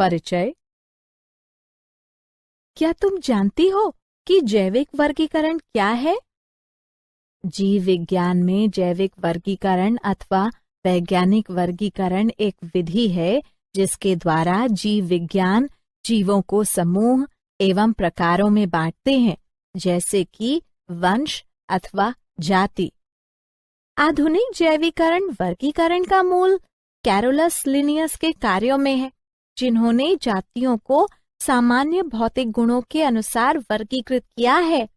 परिचय। क्या तुम जानती हो कि जैविक वर्गीकरण क्या है? जीव विज्ञान में जैविक वर्गीकरण अथवा वैज्ञानिक वर्गीकरण एक विधि है जिसके द्वारा जीव विज्ञान जीवों को समूह एवं प्रकारों में बांटते हैं, जैसे कि वंश अथवा जाति। आधुनिक जैविकरण वर्गीकरण का मूल कैरोलस लिनियस के कार्यों में है, जिन्होंने जातियों को सामान्य भौतिक गुणों के अनुसार वर्गीकृत किया है।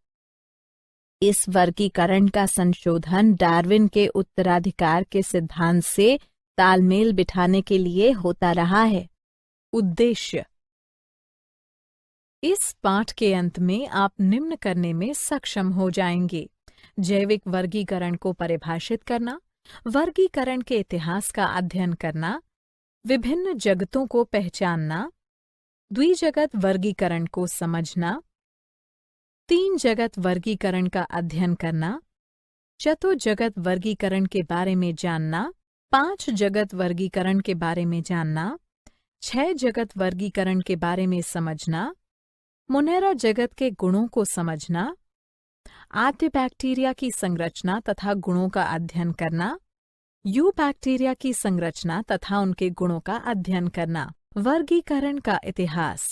इस वर्गीकरण का संशोधन डार्विन के उत्तराधिकार के सिद्धांत से तालमेल बिठाने के लिए होता रहा है। उद्देश्य। इस पाठ के अंत में आप निम्न करने में सक्षम हो जाएंगे: जैविक वर्गीकरण को परिभाषित करना, वर्गीकरण के इतिहास का अध्ययन करना, विभिन्न जगतों को पहचानना, द्विजगत वर्गीकरण को समझना, तीन जगत वर्गीकरण का अध्ययन करना, चतुर्जगत वर्गीकरण के बारे में जानना, पांच जगत वर्गीकरण के बारे में जानना, छह जगत वर्गीकरण के बारे में समझना, मोनेरा जगत के गुणों को समझना, आद्य बैक्टीरिया की संरचना तथा गुणों का अध्ययन करना, यू बैक्टीरिया की संरचना तथा उनके गुणों का अध्ययन करना। वर्गीकरण का इतिहास।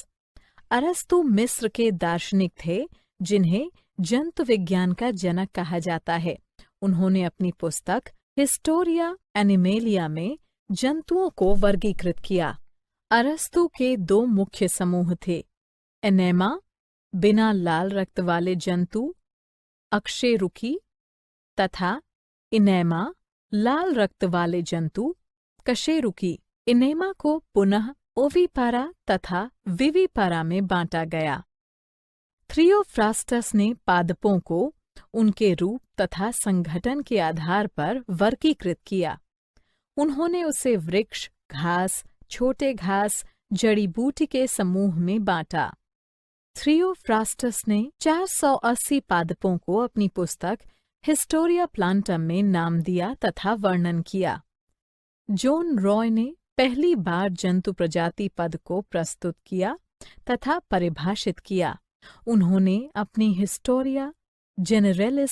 अरस्तु मिस्र के दार्शनिक थे जिन्हें जंतु विज्ञान का जनक कहा जाता है। उन्होंने अपनी पुस्तक हिस्टोरिया एनिमेलिया में जंतुओं को वर्गीकृत किया। अरस्तु के दो मुख्य समूह थे: एनेमा, बिना लाल रक्त वाले जंतु अकशेरुकी, तथा इनेमा, लाल रक्त वाले जंतु कशेरुकी। इनेमा को पुनः ओविपारा तथा विविपारा में बांटा गया। थियोफ्रास्टस ने पादपों को उनके रूप तथा संगठन के आधार पर वर्गीकृत किया। उन्होंने उसे वृक्ष, घास, छोटे घास, जड़ी बूटी के समूह में बांटा। थियोफ्रास्टस ने 480 पादपों को अपनी पुस्तक हिस्टोरिया प्लांटम में नाम दिया तथा वर्णन किया। जॉन रॉय ने पहली बार जंतु प्रजाति पद को प्रस्तुत किया तथा परिभाषित किया। उन्होंने अपनी हिस्टोरिया जेनेरेलिस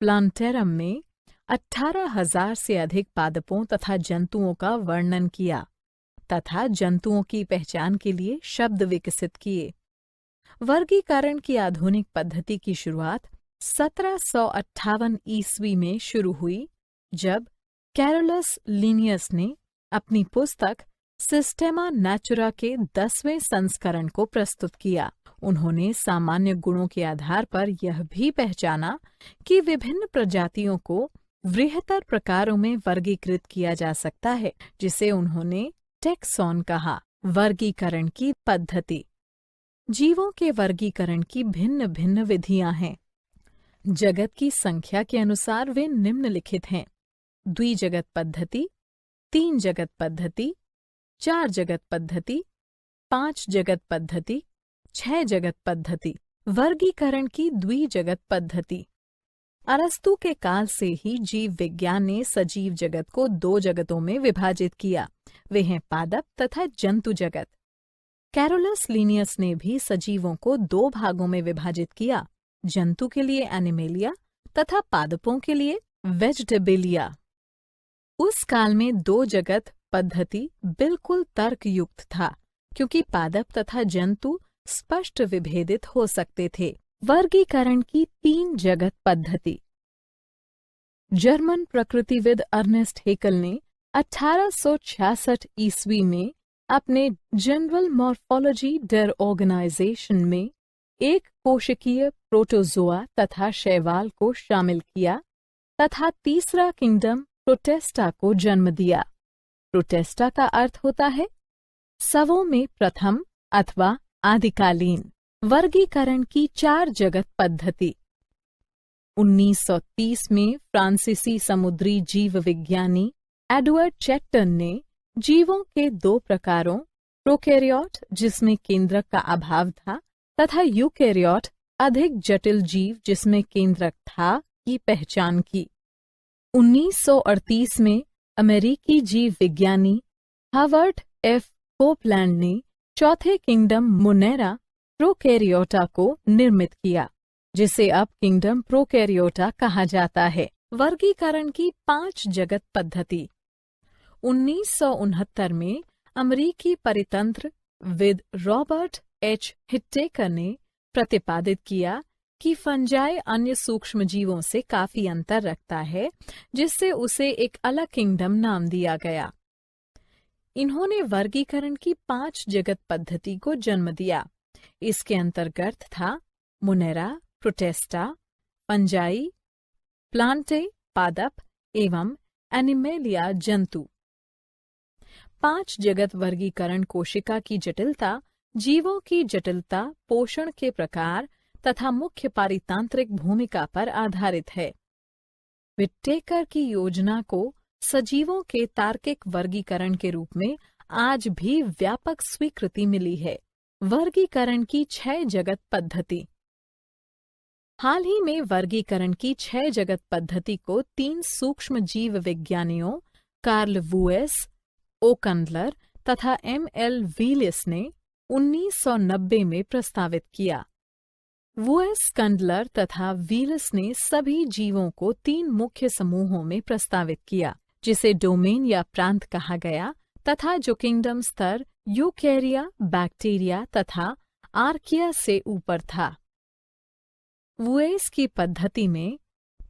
प्लांटेरम में 18,000 से अधिक पादपों तथा जंतुओं का वर्णन किया तथा जंतुओं की पहचान के लिए शब्द विकसित किए। वर्गीकरण की आधुनिक पद्धति की शुरुआत 1758 ईस्वी में शुरू हुई, जब कैरोलस लिनियस ने अपनी पुस्तक सिस्टेमा नेचुरा के 10वें संस्करण को प्रस्तुत किया। उन्होंने सामान्य गुणों के आधार पर यह भी पहचाना कि विभिन्न प्रजातियों को वृहत्तर प्रकारों में वर्गीकृत किया जा सकता है, जिसे उन्होंने टैक्सॉन कहा। वर्गीकरण की पद्धति। जीवों के वर्गीकरण की भिन्न भिन्न विधियां हैं। जगत की संख्या के अनुसार वे निम्नलिखित हैं: द्विजगत पद्धति, तीन जगत पद्धति, चार जगत पद्धति, पांच जगत पद्धति, छह जगत पद्धति। वर्गीकरण की द्विजगत पद्धति। अरस्तु के काल से ही जीव विज्ञान ने सजीव जगत को दो जगतों में विभाजित किया। वे हैं पादप तथा जंतु जगत। कैरोलस लिनियस ने भी सजीवों को दो भागों में विभाजित किया: जंतु के लिए एनिमेलिया तथा पादपों के लिए वेजिटेबिलिया। उस काल में दो जगत पद्धति बिल्कुल तर्कयुक्त था, क्योंकि पादप तथा जंतु स्पष्ट विभेदित हो सकते थे। वर्गीकरण की तीन जगत पद्धति। जर्मन प्रकृतिविद अर्नेस्ट हेकल ने 1866 ईस्वी में अपने जनरल मॉर्फोलॉजी डर ऑर्गेनाइजेशन में एक कोशिकीय प्रोटोजोआ तथा शैवाल को शामिल किया तथा तीसरा किंगडम प्रोटेस्टा को जन्म दिया। प्रोटेस्टा का अर्थ होता है सवों में प्रथम अथवा आदिकालीन। वर्गीकरण की चार जगत पद्धति। 1930 में फ्रांसीसी समुद्री जीव विज्ञानी एडवर्ड चैटन ने जीवों के दो प्रकारों, प्रोकैरियोट जिसमें केंद्रक का अभाव था तथा यूकैरियोट अधिक जटिल जीव जिसमें केंद्रक था, की पहचान की। 1938 में अमेरिकी जीव विज्ञानी हावर्ड एफ कोपलैंड ने चौथे किंगडम मोनेरा प्रोकैरियोटा को निर्मित किया, जिसे अब किंगडम प्रोकैरियोटा कहा जाता है। वर्गीकरण की 5 जगत पद्धति। 1969 में अमेरिकी परितंत्र विद रॉबर्ट एच हिट्टेकर ने प्रतिपादित किया कि फंजाई अन्य सूक्ष्म जीवों से काफी अंतर रखता है, जिससे उसे एक अलग किंगडम नाम दिया गया। इन्होंने वर्गीकरण की 5 जगत पद्धति को जन्म दिया। इसके अंतर्गत था मोनेरा, प्रोटेस्टा, फंजाई, प्लांटे पादप एवं एनिमेलिया जंतु। 5 जगत वर्गीकरण कोशिका की जटिलता, जीवों की जटिलता, पोषण के प्रकार तथा मुख्य पारितांत्रिक भूमिका पर आधारित है। विट्टेकर की योजना को सजीवों के तार्किक वर्गीकरण के रूप में आज भी व्यापक स्वीकृति मिली है। वर्गीकरण की 6 जगत पद्धति। हाल ही में वर्गीकरण की 6 जगत पद्धति को 3 सूक्ष्म जीव विज्ञानियों कार्ल वुएस, ओ कंडलर तथा M.L. व्हीलिस ने 1990 में प्रस्तावित किया। वुएस, कंडलर तथा व्हीलिस ने सभी जीवों को 3 मुख्य समूहों में प्रस्तावित किया, जिसे डोमेन या प्रांत कहा गया तथा जो किंगडम स्तर यूकैरिया, बैक्टीरिया तथा आर्किया से ऊपर था। वुएस की पद्धति में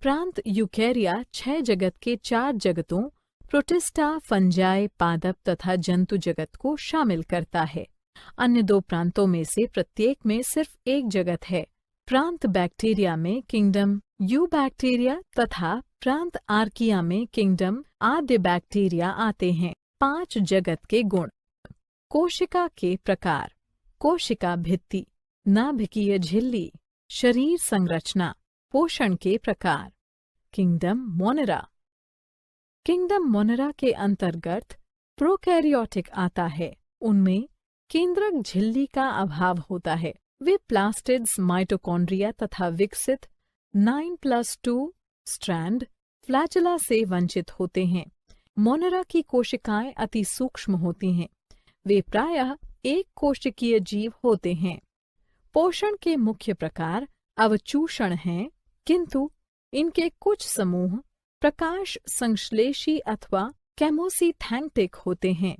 प्रांत यूकैरिया 6 जगत के 4 जगतों प्रोटिस्टा, फंजाई, पादप तथा जंतु जगत को शामिल करता है। अन्य 2 प्रांतों में से प्रत्येक में सिर्फ एक जगत है। प्रांत बैक्टीरिया में किंगडम यूबैक्टीरिया तथा प्रांत आर्किया में किंगडम आद्य बैक्टीरिया आते हैं। 5 जगत के गुण। कोशिका के प्रकार। कोशिका भित्ति, नाभिकीय झिल्ली, शरीर संरचना, पोषण के प्रकार। Kingdom Monera. किंगडम मोनेरा के अंतर्गत प्रोकैरियोटिक आता है। उनमें केंद्रक झिल्ली का अभाव होता है। वे प्लास्टिड्स, माइटोकॉन्ड्रिया तथा विकसित 9+2 स्ट्रैंड फ्लैजेला से वंचित होते हैं। मोनेरा की कोशिकाएं अति सूक्ष्म होती हैं। वे प्रायः एक कोशिकीय जीव होते हैं। पोषण के मुख्य प्रकार अवचूषण हैं, किंतु इनके कुछ समूह प्रकाश संश्लेषी अथवा केमोसिथैंक्टिक होते हैं।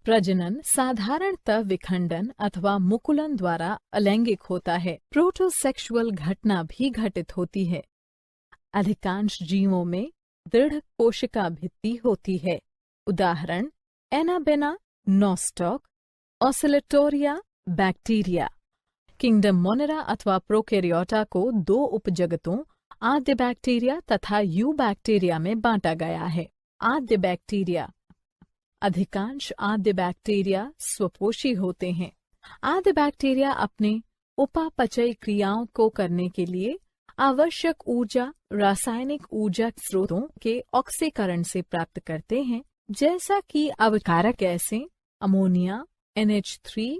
प्रजनन साधारणतः विखंडन अथवा मुकुलन द्वारा अलैंगिक होता है। प्रोटोसेक्सुअल घटना भी घटित होती है। अधिकांश जीवों में दृढ़ कोशिका भित्ति होती है। उदाहरण anabaena, nostoc, Oscillatoria, bacteria. Kingdom Monera अथवा प्रोकैरियोटा को 2 उपजगतों आद्य बैक्टीरिया तथा यूबैक्टीरिया में बांटा गया है। आद्य बैक्टीरिया। अधिकांश आद्य बैक्टीरिया स्वपोषी होते हैं। आद्य बैक्टीरिया अपने उपापचयी क्रियाओं को करने के लिए आवश्यक ऊर्जा रासायनिक ऊर्जा स्रोतों के ऑक्सीकरण से प्राप्त करते हैं, जैसा कि अवकारक गैसें अमोनिया, NH3,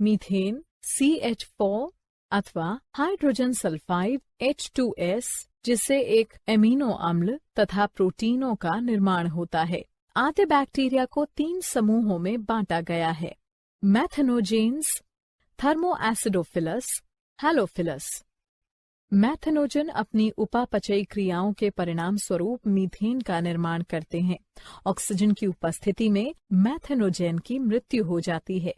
मीथेन, CH4 अथवा हाइड्रोजन सल्फाइड H2S, जिससे एक एमिनो अम्ल तथा प्रोटीनों का निर्माण होता है। आद्य बैक्टीरिया को 3 समूहों में बांटा गया है। मैथेनोजेन्स, थर्मोएसिडोफिलस, हैलोफिलस। मैथेनोजन अपनी उपापचयी क्रियाओं के परिणाम स्वरूप मीथेन का निर्माण करते हैं। ऑक्सीजन की उपस्थिति में मैथेनोजेन की मृत्यु हो जाती है।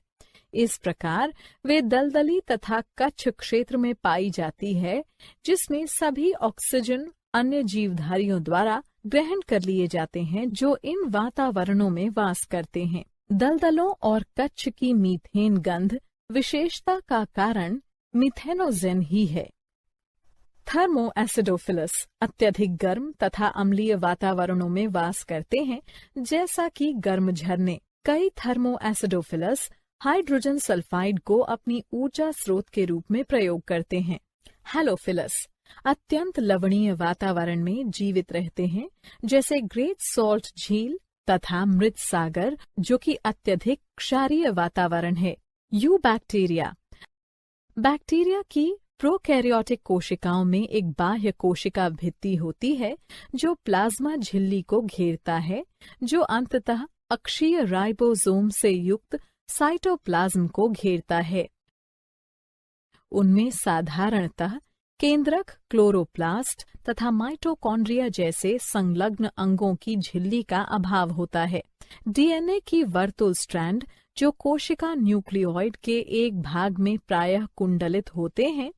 इस प्रकार वे दलदली तथा कच्छ क्षेत्र में पाई जाती है, जिसमें सभी ऑक्सीजन अन्य जीवधारियों द्वारा ग्रहण कर लिए जाते हैं जो इन वातावरणों में वास करते हैं। दलदलों और कच्छ की मीथेन गंध विशेषता का कारण मीथेनोजेन ही है। थर्मोएसिडोफिलस अत्यधिक गर्म तथा अम्लीय वातावरणों में वास करते हैं, जैसा कि गर्म झरने। कई थर्मोएसिडोफिलस हाइड्रोजन सल्फाइड को अपनी ऊर्जा स्रोत के रूप में प्रयोग करते हैं। हैलोफिलस अत्यंत लवणीय वातावरण में जीवित रहते हैं, जैसे ग्रेट सॉल्ट झील तथा मृत सागर, जो कि अत्यधिक क्षारीय वातावरण है। यूबैक्टीरिया। बैक्टीरिया की प्रोकैरियोटिक कोशिकाओं में एक बाह्य कोशिका भित्ति होती है जो प्लाज्मा झिल्ली को घेरता है, जो अंततः अक्षीय राइबोसोम से युक्त साइटोप्लाज्म को घेरता है। उनमें साधारणतः केंद्रक, क्लोरोप्लास्ट तथा माइटोकॉन्ड्रिया जैसे संलग्न अंगों की झिल्ली का अभाव होता है। डीएनए की वर्तुल स्ट्रैंड, जो कोशिका न्यूक्लियोइड के एक भाग में प्रायः कुंडलित होते हैं,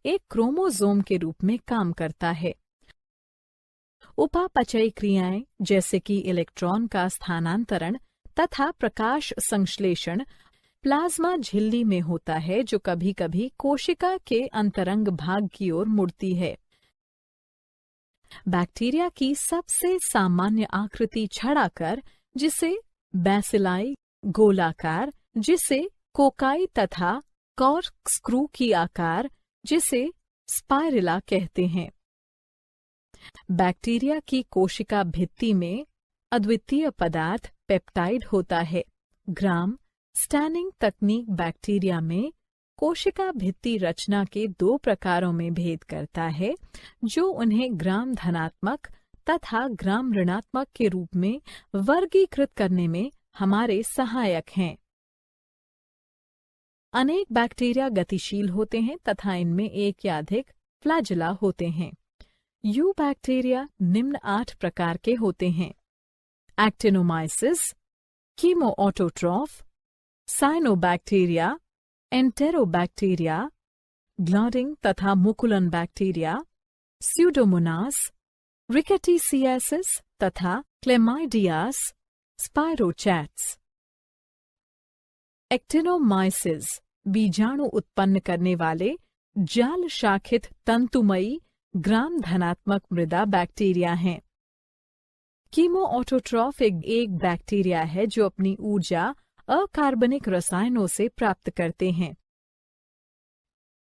एक क्रोमोसोम के रूप में काम करता है। उपापचयी क्रियाएं जैसे कि इलेक्ट्रॉन का स्थानांतरण तथा प्रकाश संश्लेषण प्लाज्मा झिल्ली में होता है, जो कभी कभी कोशिका के अंतरंग भाग की ओर मुड़ती है। बैक्टीरिया की सबसे सामान्य आकृति छड़ाकर, जिसे बैसिलाई गोलाकार, जिसे कोकाई तथा कॉर्कस्क्रू की आकार, जिसे स्पाइरला कहते हैं। बैक्टीरिया की कोशिका भित्ति में अद्वितीय पदार्थ पेप्टाइड होता है। ग्राम स्टैनिंग तकनीक बैक्टीरिया में कोशिका भित्ति रचना के 2 प्रकारों में भेद करता है, जो उन्हें ग्राम धनात्मक तथा ग्राम ऋणात्मक के रूप में वर्गीकृत करने में हमारे सहायक हैं। अनेक बैक्टीरिया गतिशील होते हैं तथा इनमें एक या अधिक फ्लैजेला होते हैं। यू बैक्टीरिया निम्न 8 प्रकार के होते हैं: एक्टिनोमाइसिस, कीमोऑटोट्रॉफ, साइनोबैक्टीरिया, एंटेरोबैक्टीरिया, ग्लाडिंग तथा मुकुलन बैक्टीरिया, स्यूडोमोनास, रिकेटिसियासिस तथा क्लेमाइडियास, स्पाइरोचैट्स। एक्टिनोमाइसिस बीजाणु उत्पन्न करने वाले जाल शाखित तंतुमयी ग्राम धनात्मक मृदा बैक्टीरिया हैं। कीमोऑटोट्रॉफ एक बैक्टीरिया है जो अपनी ऊर्जा अकार्बनिक रसायनों से प्राप्त करते हैं।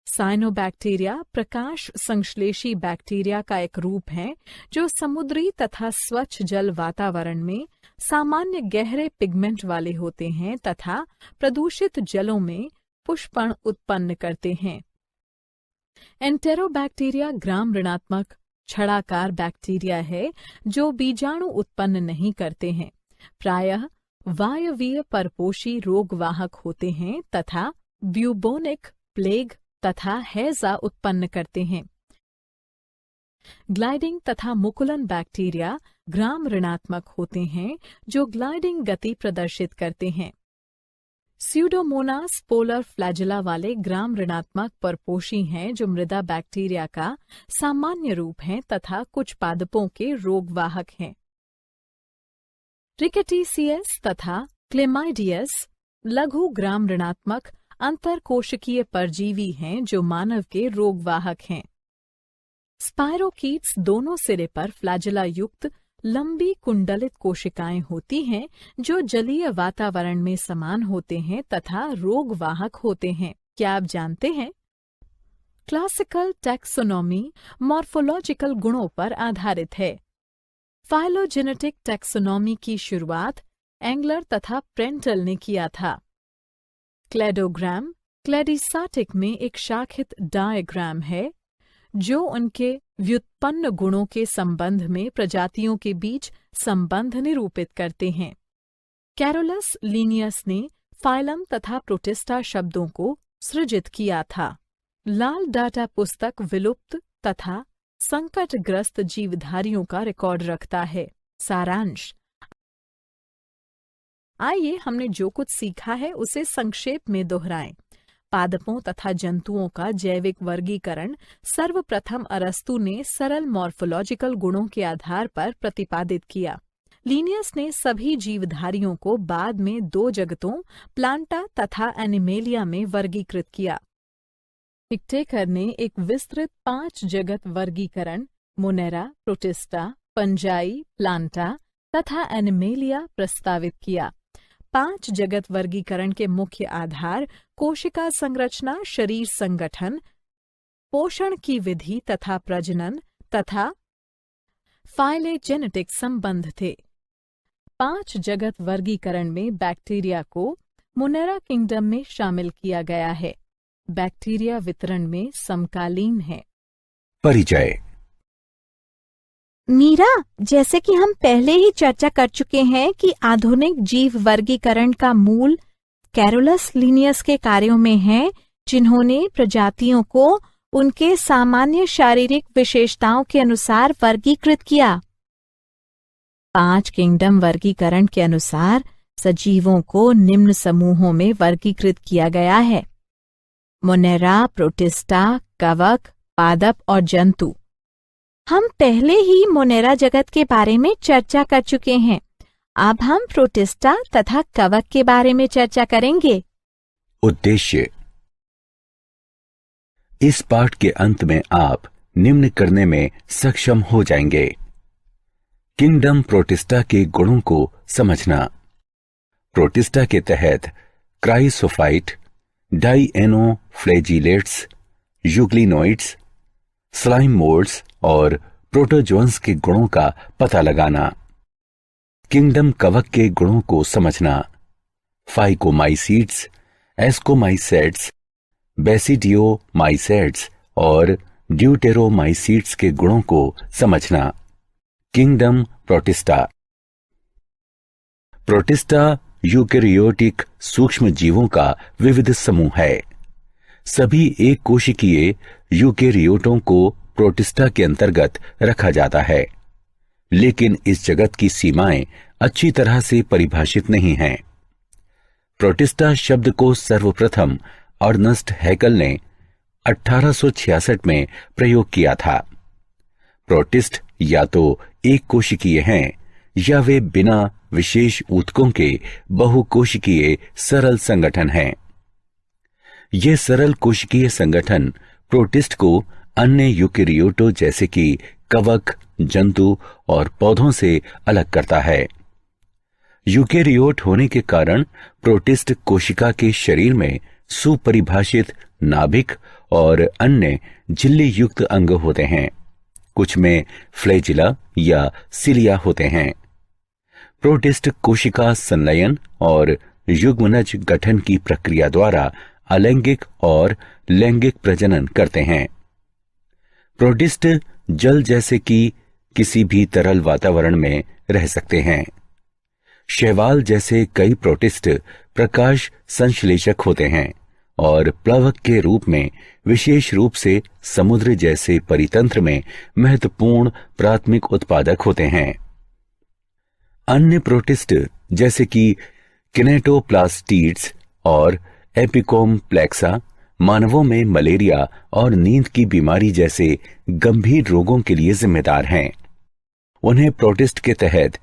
साइनोबैक्टीरिया प्रकाश संश्लेषी बैक्टीरिया का एक रूप है जो समुद्री तथा स्वच्छ जल वातावरण में सामान्य गहरे पिगमेंट वाले होते हैं तथा प्रदूषित जलों में पुष्पण उत्पन्न करते हैं। एंटेरोबैक्टीरिया ग्राम ऋणात्मक छड़ाकार बैक्टीरिया है जो बीजाणु उत्पन्न नहीं करते हैं, प्रायः वायवीय परपोषी रोगवाहक होते हैं तथा ब्यूबोनिक प्लेग तथा हैजा उत्पन्न करते हैं। ग्लाइडिंग तथा मुकुलन बैक्टीरिया ग्राम ऋणात्मक होते हैं जो ग्लाइडिंग गति प्रदर्शित करते हैं। स्यूडोमोनास पोलर फ्लैजेला वाले ग्राम ऋणात्मक परपोषी हैं जो मृदा बैक्टीरिया का सामान्य रूप हैं तथा कुछ पादपों के रोगवाहक हैं। रिकेटिसियस तथा क्लेमाइडियस लघु ग्राम ऋणात्मक अंतरकोशिकीय परजीवी हैं जो मानव के रोगवाहक हैं। स्पाइरोकीट्स दोनों सिरे पर फ्लैजेला युक्त लंबी कुंडलित कोशिकाएं होती हैं जो जलीय वातावरण में समान होते हैं तथा रोगवाहक होते हैं। क्या आप जानते हैं? क्लासिकल टैक्सोनॉमी मॉर्फोलॉजिकल गुणों पर आधारित है। फाइलोजेनेटिक टैक्सोनॉमी की शुरुआत एंगलर तथा प्रेंटल ने किया था। क्लेडोग्राम क्लेडिसाटिक में एक शाखित डायग्राम है जो उनके व्युत्पन्न गुणों के संबंध में प्रजातियों के बीच संबंध निरूपित करते हैं। कैरोलस लीनियस ने फाइलम तथा प्रोटिस्टा शब्दों को सृजित किया था। लाल डाटा पुस्तक विलुप्त तथा संकटग्रस्त जीवधारियों का रिकॉर्ड रखता है। सारांश: आइए हमने जो कुछ सीखा है उसे संक्षेप में दोहराएं। पादपों तथा जंतुओं का जैविक वर्गीकरण सर्वप्रथम अरस्तु ने सरल मॉर्फोलॉजिकल गुणों के आधार पर प्रतिपादित किया। लीनियस ने सभी जीवधारियों को बाद में 2 जगतों प्लांटा तथा एनिमेलिया में वर्गीकृत किया। टिकटेकर ने एक विस्तृत 5 जगत वर्गीकरण मोनेरा, प्रोटिस्टा, पंजाई, प्लांटा तथा एनिमेलिया प्रस्तावित किया। 5 जगत वर्गीकरण के मुख्य आधार कोशिका संरचना, शरीर संगठन, पोषण की विधि तथा प्रजनन तथा फाइलेजेनेटिक संबंध थे। 5 जगत वर्गीकरण में बैक्टीरिया को मोनेरा किंगडम में शामिल किया गया है। बैक्टीरिया वितरण में समकालीन है। परिचय। मीरा, जैसे कि हम पहले ही चर्चा कर चुके हैं कि आधुनिक जीव वर्गीकरण का मूल कैरोलस लिनियस के कार्यों में हैं, जिन्होंने प्रजातियों को उनके सामान्य शारीरिक विशेषताओं के अनुसार वर्गीकृत किया। 5 किंगडम वर्गीकरण के अनुसार सजीवों को निम्न समूहों में वर्गीकृत किया गया है: मोनेरा, प्रोटिस्टा, कवक, पादप और जंतु। हम पहले ही मोनेरा जगत के बारे में चर्चा कर चुके हैं। अब हम प्रोटिस्टा तथा कवक के बारे में चर्चा करेंगे। उद्देश्य: इस पाठ के अंत में आप निम्न करने में सक्षम हो जाएंगे: किंगडम प्रोटिस्टा के गुणों को समझना। प्रोटिस्टा के तहत क्राइसोफाइट, डाइएनोफ्लैजिलेट्स, यूग्लिनोइड्स, स्लाइम मोल्ड्स और प्रोटोजोन्स के गुणों का पता लगाना। किंगडम कवक के गुणों को समझना। फाइकोमाइसीड्स, एस्कोमाइसेट्स, बेसिडियोमाइसेट्स और ड्यूटेरोमाइसीड्स के गुणों को समझना। Kingdom protista. प्रोटिस्टा यूकेरियोटिक सूक्ष्म जीवों का विविध समूह है। सभी एक कोशिकीय यूकेरियोटों को प्रोटिस्टा के अंतर्गत रखा जाता है, लेकिन इस जगत की सीमाएं अच्छी तरह से परिभाषित नहीं हैं। प्रोटिस्टा शब्द को सर्वप्रथम अर्नस्ट हैकल ने 1866 में प्रयोग किया था। प्रोटिस्ट या तो एक कोशिकीय हैं या वे बिना विशेष ऊतकों के बहुकोशिकीय सरल संगठन हैं। ये सरल कोशिकीय संगठन प्रोटिस्ट को अन्य यूकेरियोटों जैसे कि कवक, जंतु और पौधों से अलग करता है। यूकेरियोट होने के कारण प्रोटिस्ट कोशिका के शरीर में सुपरिभाषित नाभिक और अन्य झिल्ली युक्त अंग होते हैं। कुछ में फ्लैजिला या सिलिया होते हैं। प्रोटिस्ट कोशिका संलयन और युग्मनज गठन की प्रक्रिया द्वारा अलैंगिक और लैंगिक प्रजनन करते हैं। प्रोटिस्ट जल जैसे कि किसी भी तरल वातावरण में रह सकते हैं। शैवाल जैसे कई प्रोटिस्ट प्रकाश संश्लेषक होते हैं और प्लवक के रूप में विशेष रूप से समुद्र जैसे परितंत्र में महत्वपूर्ण प्राथमिक उत्पादक होते हैं। अन्य प्रोटिस्ट जैसे कि किनेटोप्लास्टिड्स और एपिकोम्प्लेक्सा मानवों में मलेरिया और नींद की बीमारी जैसे गंभीर रोगों के लिए जिम्मेदार हैं। उन्हें प्रोटिस्ट के तहत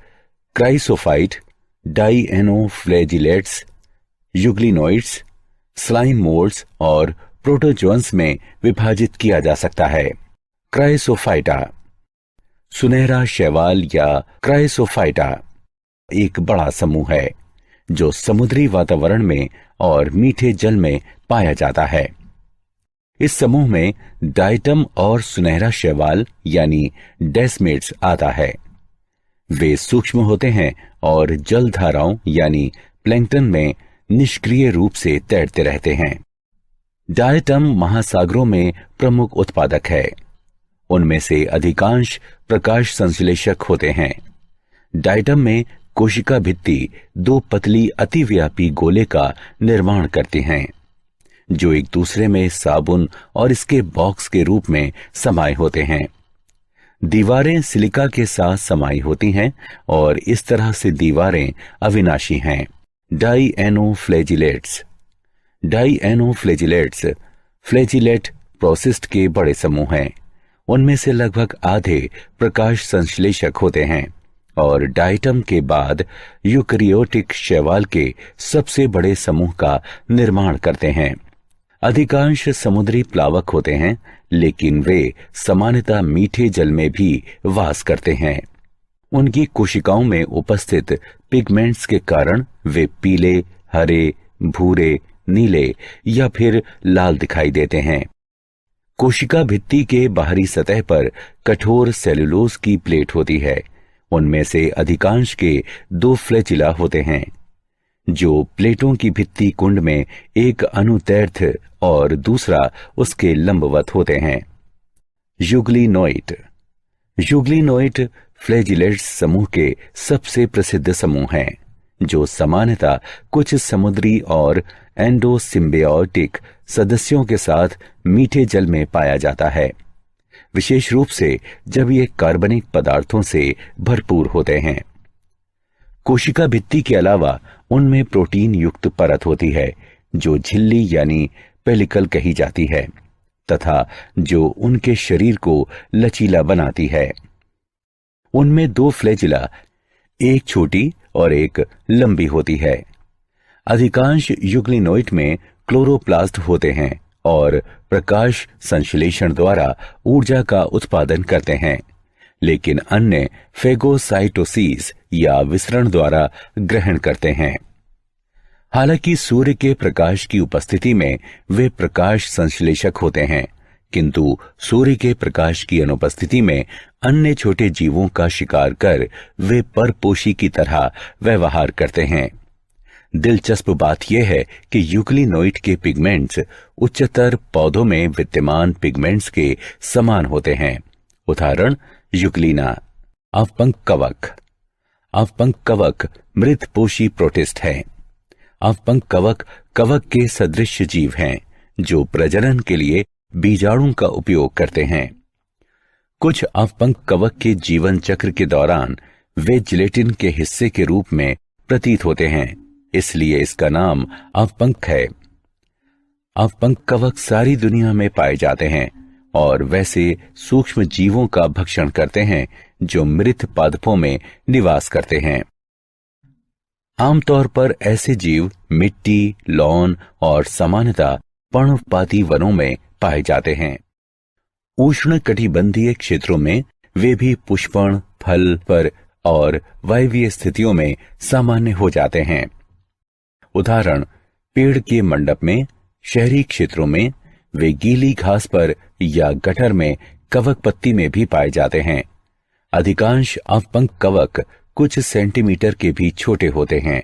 क्राइसोफाइट, डाइएनोफ्लैजिलेट्स, यूग्लिनोइड्स, स्लाइम मोल्ड्स और प्रोटोजोन्स में विभाजित किया जा सकता है। क्राइसोफाइटा। सुनहरा शैवाल या क्राइसोफाइटा एक बड़ा समूह है जो समुद्री वातावरण में और मीठे जल में पाया जाता है। इस समूह में डाइटम और सुनहरा शैवाल यानी डेस्मेट्स आता है। वे सूक्ष्म होते हैं और जल धाराओं यानी प्लैंक्टन में निष्क्रिय रूप से तैरते रहते हैं। डाइटम महासागरों में प्रमुख उत्पादक है। उनमें से अधिकांश प्रकाश संश्लेषक होते हैं। डाइटम में कोशिका भित्ति 2 पतली अतिव्यापी गोले का निर्माण करती हैं, जो एक दूसरे में साबुन और इसके बॉक्स के रूप में समाये होते हैं। दीवारें सिलिका के साथ समाई होती हैं और इस तरह से दीवारें अविनाशी हैं। डाइएनोफ्लैजिलेट्स। डाइएनोफ्लैजिलेट्स फ्लैजिलेट प्रोसिस्ट के बड़े समूह हैं। उनमें से लगभग आधे प्रकाश संश्लेषक होते हैं और डाइटम के बाद यूकेरियोटिक शैवाल के सबसे बड़े समूह का निर्माण करते हैं। अधिकांश समुद्री प्लावक होते हैं, लेकिन वे सामान्यतः मीठे जल में भी वास करते हैं। उनकी कोशिकाओं में उपस्थित पिगमेंट्स के कारण वे पीले, हरे, भूरे, नीले या फिर लाल दिखाई देते हैं। कोशिका भित्ति के बाहरी सतह पर कठोर सेलुलोज की प्लेट होती है। उनमें से अधिकांश के 2 फ्लैजिला होते हैं, जो प्लेटों की भित्ति कुंड में एक अनुदैर्ध्य और दूसरा उसके लंबवत होते हैं। यूग्लिनोइड। यूग्लिनोइड फ्लैजिलेट्स समूह के सबसे प्रसिद्ध समूह हैं। जो सामान्यतः कुछ समुद्री और एंडोसिम्बियोटिक सदस्यों के साथ मीठे जल में पाया जाता है, विशेष रूप से जब ये कार्बनिक पदार्थों से भरपूर होते हैं। कोशिका भित्ति के अलावा उनमें प्रोटीन युक्त परत होती है जो झिल्ली यानी पेलिकल कही जाती है तथा जो उनके शरीर को लचीला बनाती है। उनमें 2 फ्लैजिला, एक छोटी और एक लंबी होती है। अधिकांश यूग्लिनोइड में क्लोरोप्लास्ट होते हैं और प्रकाश संश्लेषण द्वारा ऊर्जा का उत्पादन करते हैं, लेकिन अन्य फेगोसाइटोसिस या विसरण द्वारा ग्रहण करते हैं। हालांकि सूर्य के प्रकाश की उपस्थिति में वे प्रकाश संश्लेषक होते हैं, किंतु सूर्य के प्रकाश की अनुपस्थिति में अन्य छोटे जीवों का शिकार कर वे परपोषी की तरह व्यवहार करते हैं। दिलचस्प बात यह है कि यूग्लिनोइड के पिगमेंट्स उच्चतर पौधों में विद्यमान पिगमेंट्स के समान होते हैं। उदाहरण यूग्लिना। अवपंक कवक। अवपंक कवक मृतपोषी प्रोटिस्ट है। अवपंक कवक कवक के सदृश जीव हैं जो प्रजनन के लिए बीजाणु का उपयोग करते हैं। कुछ अवपंक कवक के जीवन चक्र के दौरान वे जिलेटिन के हिस्से के रूप में प्रतीत होते हैं, इसलिए इसका नाम अवपंक है। अवपंक कवक सारी दुनिया में पाए जाते हैं और वैसे सूक्ष्म जीवों का भक्षण करते हैं जो मृत पादपों में निवास करते हैं। आमतौर पर ऐसे जीव मिट्टी, लॉन और सामान्यतः पर्णपाती वनों में पाए जाते हैं। उष्ण कटिबंधीय क्षेत्रों में वे भी पुष्पण, फल पर और वायवीय स्थितियों में सामान्य हो जाते हैं। उदाहरण पेड़ के मंडप में, शहरी क्षेत्रों में वे गीली घास पर या गटर में कवक पत्ती में भी पाए जाते हैं। अधिकांश अवपंक कवक कुछ सेंटीमीटर के भी छोटे होते हैं,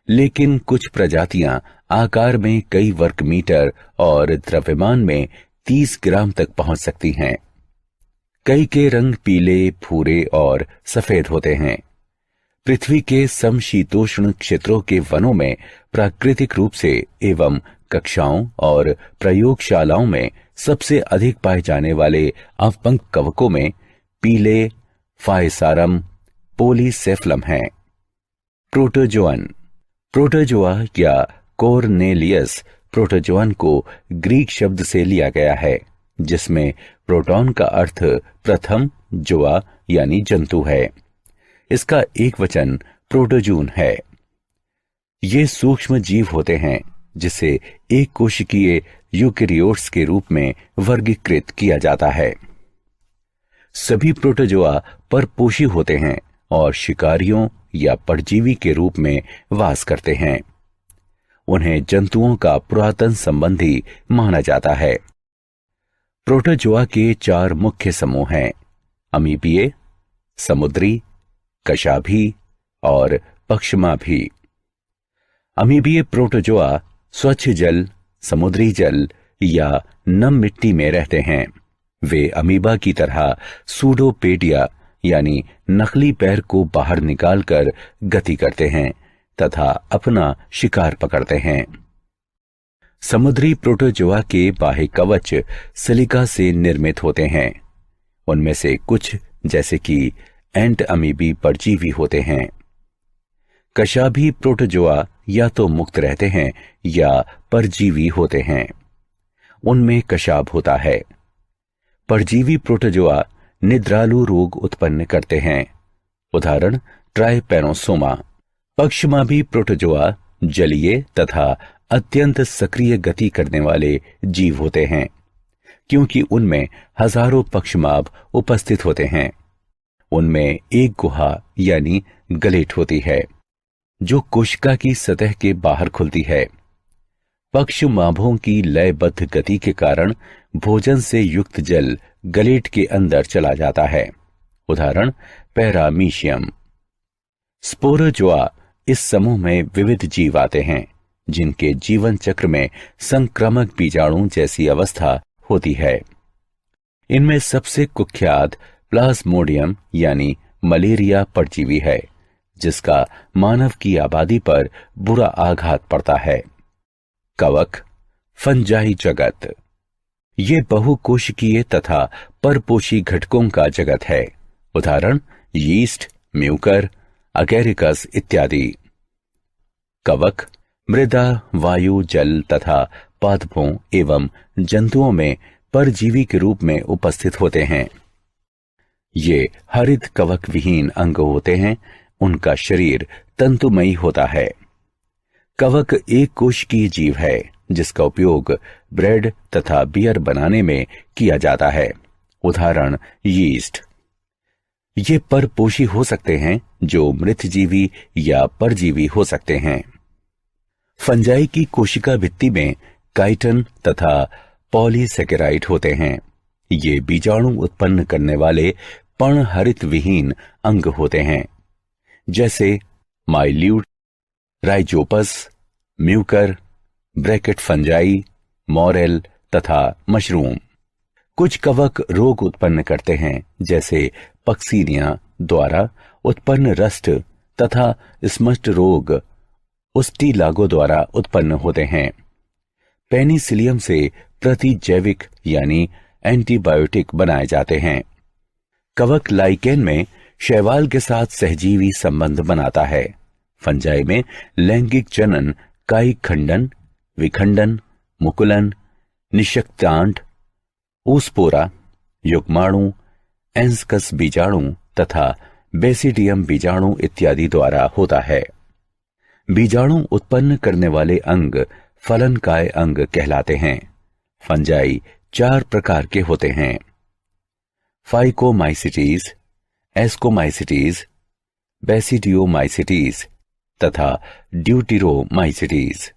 लेकिन कुछ प्रजातियां आकार में कई वर्ग मीटर और द्रव्यमान में 30 ग्राम तक पहुंच सकती हैं। कई के रंग पीले, भूरे और सफेद होते हैं। पृथ्वी के समशीतोष्ण क्षेत्रों के वनों में प्राकृतिक रूप से एवं कक्षाओं और प्रयोगशालाओं में सबसे अधिक पाए जाने वाले अवपंक कवकों में पीले फायसारम पोलीसेफ्लम है। प्रोटोजोअन। प्रोटोजोआ या कोर्नेलियस प्रोटोजोअन को ग्रीक शब्द से लिया गया है, जिसमें प्रोटॉन का अर्थ प्रथम, जोआ यानी जंतु है। इसका एक वचन प्रोटोजून है। ये सूक्ष्म जीव होते हैं जिसे एक कोशिकीय यूकेरियोट्स के रूप में वर्गीकृत किया जाता है। सभी प्रोटोजोआ परपोषी होते हैं और शिकारियों या परजीवी के रूप में वास करते हैं। उन्हें जंतुओं का पुरातन संबंधी माना जाता है। प्रोटोजोआ के 4 मुख्य समूह हैं: अमीबीय, समुद्री, कशाभी और पक्षमाभी। अमीबीय प्रोटोजोआ स्वच्छ जल, समुद्री जल या नम मिट्टी में रहते हैं। वे अमीबा की तरह सूडोपेडिया यानी नकली पैर को बाहर निकालकर गति करते हैं तथा अपना शिकार पकड़ते हैं। समुद्री प्रोटोजोआ के बाह्य कवच सिलिका से निर्मित होते हैं। उनमें से कुछ जैसे कि एंट अमीबी परजीवी होते हैं। कशाभी प्रोटोजोआ या तो मुक्त रहते हैं या परजीवी होते हैं। उनमें कशाभ होता है। परजीवी प्रोटोजोआ निद्रालु रोग उत्पन्न करते हैं। उदाहरण ट्राइपैनोसोमा। पक्षमाभी प्रोटोजोआ जलीय तथा अत्यंत सक्रिय गति करने वाले जीव होते हैं, क्योंकि उनमें हजारों पक्षमाभ उपस्थित होते हैं। उनमें एक गुहा यानी गलेट होती है जो कोशिका की सतह के बाहर खुलती है। पक्षमाभों की लयबद्ध गति के कारण भोजन से युक्त जल गलेट के अंदर चला जाता है। उदाहरण पैरामीशियम। स्पोरोजोआ इस समूह में विविध जीव आते हैं जिनके जीवन चक्र में संक्रामक बीजाणु जैसी अवस्था होती है। इनमें सबसे कुख्यात प्लाज्मोडियम यानी मलेरिया परजीवी है, जिसका मानव की आबादी पर बुरा आघात पड़ता है। कवक, फंजाई जगत। ये बहुकोशिकीय तथा परपोषी घटकों का जगत है। उदाहरण यीस्ट, म्यूकर, अगेरिकस इत्यादि। कवक मृदा, वायु, जल तथा पादपों एवं जंतुओं में परजीवी के रूप में उपस्थित होते हैं। ये हरित कवक विहीन अंग होते हैं। उनका शरीर तंतुमयी होता है। कवक एक कोशिकीय जीव है जिसका उपयोग ब्रेड तथा बियर बनाने में किया जाता है। उदाहरण यीस्ट। ये परपोषी हो सकते हैं जो मृतजीवी या परजीवी हो सकते हैं। फंजाई की कोशिका भित्ति में काइटन तथा पॉलीसेकेराइड होते हैं। ये बीजाणु उत्पन्न करने वाले पर्णहरित विहीन अंग होते हैं, जैसे माइल्यूट, Rhizopus, Mucor, bracket fungi, morel तथा मशरूम। कुछ कवक रोग उत्पन्न करते हैं, जैसे पक्सीनिया द्वारा उत्पन्न रस्ट तथा स्मस्ट रोग उस्टिलागो द्वारा उत्पन्न होते हैं। पेनिसिलियम से प्रतिजैविक यानी एंटीबायोटिक बनाए जाते हैं। कवक लाइकेन में शैवाल के साथ सहजीवी संबंध बनाता है। फंजाई में लैंगिक जनन, कायिक खंडन, विखंडन, मुकुलन, निषक्तांड, ओस्पोरा, युग्माणु, एंस्कस बीजाणु तथा बेसिडियम बीजाणु इत्यादि द्वारा होता है। बीजाणु उत्पन्न करने वाले अंग फलनकाय अंग कहलाते हैं। फंजाई 4 प्रकार के होते हैं: फाइकोमाइसिटीज, एस्कोमाइसिटीज, बेसिडियोमाइसिटीज तथा ड्यूटिरोमाइसिटीज।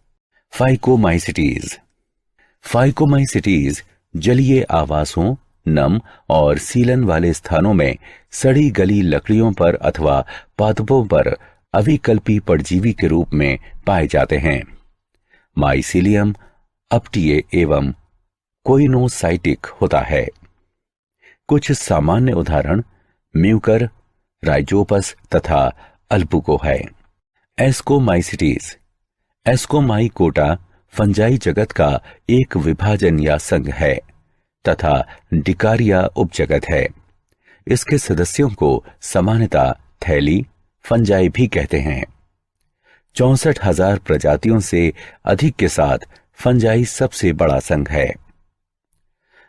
फाइकोमाइसिटीज। फाइकोमाइसिटीज जलीय आवासों, नम और सीलन वाले स्थानों में सड़ी गली लकड़ियों पर अथवा पादपों पर अविकल्पी परजीवी के रूप में पाए जाते हैं। माइसीलियम अपटीय एवं कोइनोसाइटिक होता है। कुछ सामान्य उदाहरण म्यूकर, राइजोपस तथा अल्बुको है। एस्कोमाइसिटीज। एस्कोमाइकोटा फंजाई जगत का एक विभाजन या संघ है तथा डिकारिया उपजगत है। इसके सदस्यों को सामान्यतः थैली फंजाई भी कहते हैं। 64,000 प्रजातियों से अधिक के साथ फंजाई सबसे बड़ा संघ है।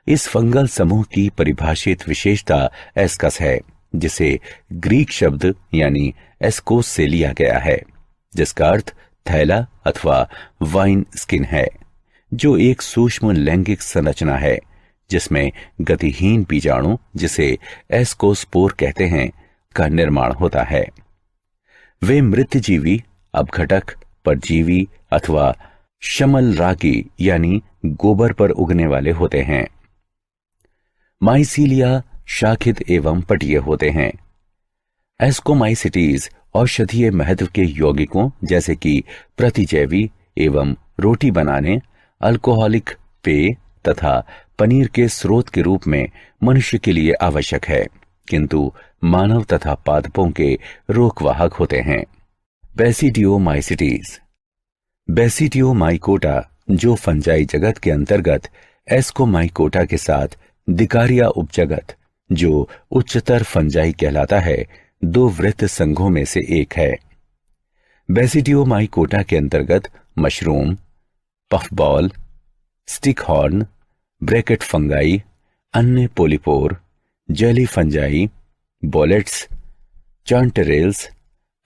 इस फंगल समूह की परिभाषित विशेषता एस्कस है, जिसे ग्रीक शब्द यानी एस्कोस से लिया गया है, जिसका अर्थ थैला अथवा वाइन स्किन है, जो एक सूक्ष्म लैंगिक संरचना है जिसमें गतिहीन बीजाणु, जिसे एस्कोस्पोर कहते हैं, का निर्माण होता है। वे मृतजीवी, अपघटक, परजीवी अथवा शमलरागी यानी गोबर पर उगने वाले होते हैं। माइसीलिया शाखित एवं पटीय होते हैं। एस्कोमाइसिटीज औषधीय महत्व के यौगिकों जैसे कि प्रतिजैवी एवं रोटी बनाने, अल्कोहलिक पेय तथा पनीर के स्रोत के रूप में मनुष्य के लिए आवश्यक है, किंतु मानव तथा पादपों के रोगवाहक होते हैं। बेसिडियोमाइसिटीज। बेसिडियोमाइकोटा, जो फंजाई जगत के अंतर्गत एस्कोमाइकोटा के साथ डिकारिया उपजगत, जो उच्चतर फंजाई कहलाता है, 2 वृत्त संघों में से एक है। बेसिडियोमाइकोटा के अंतर्गत mushroom, puffball, stick horn, bracket fungi, अन्य polypore, jelly fungi, boletes, chanterelles,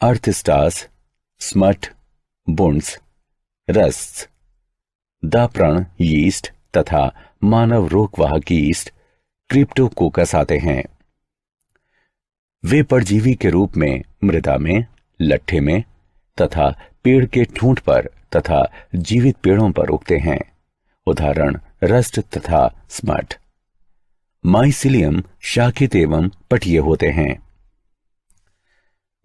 earthstars, smut, bunts, rust, दाप्रण यीस्ट तथा मानव रोगवाहक यीस्ट क्रिप्टोकोकस आते हैं। वे परजीवी के रूप में मृदा में, लट्ठे में तथा पेड़ के ठूंठ पर तथा जीवित पेड़ों पर उगते हैं। उदाहरण रस्ट तथा स्मट। माइसिलियम शाखित एवं पटीय होते हैं।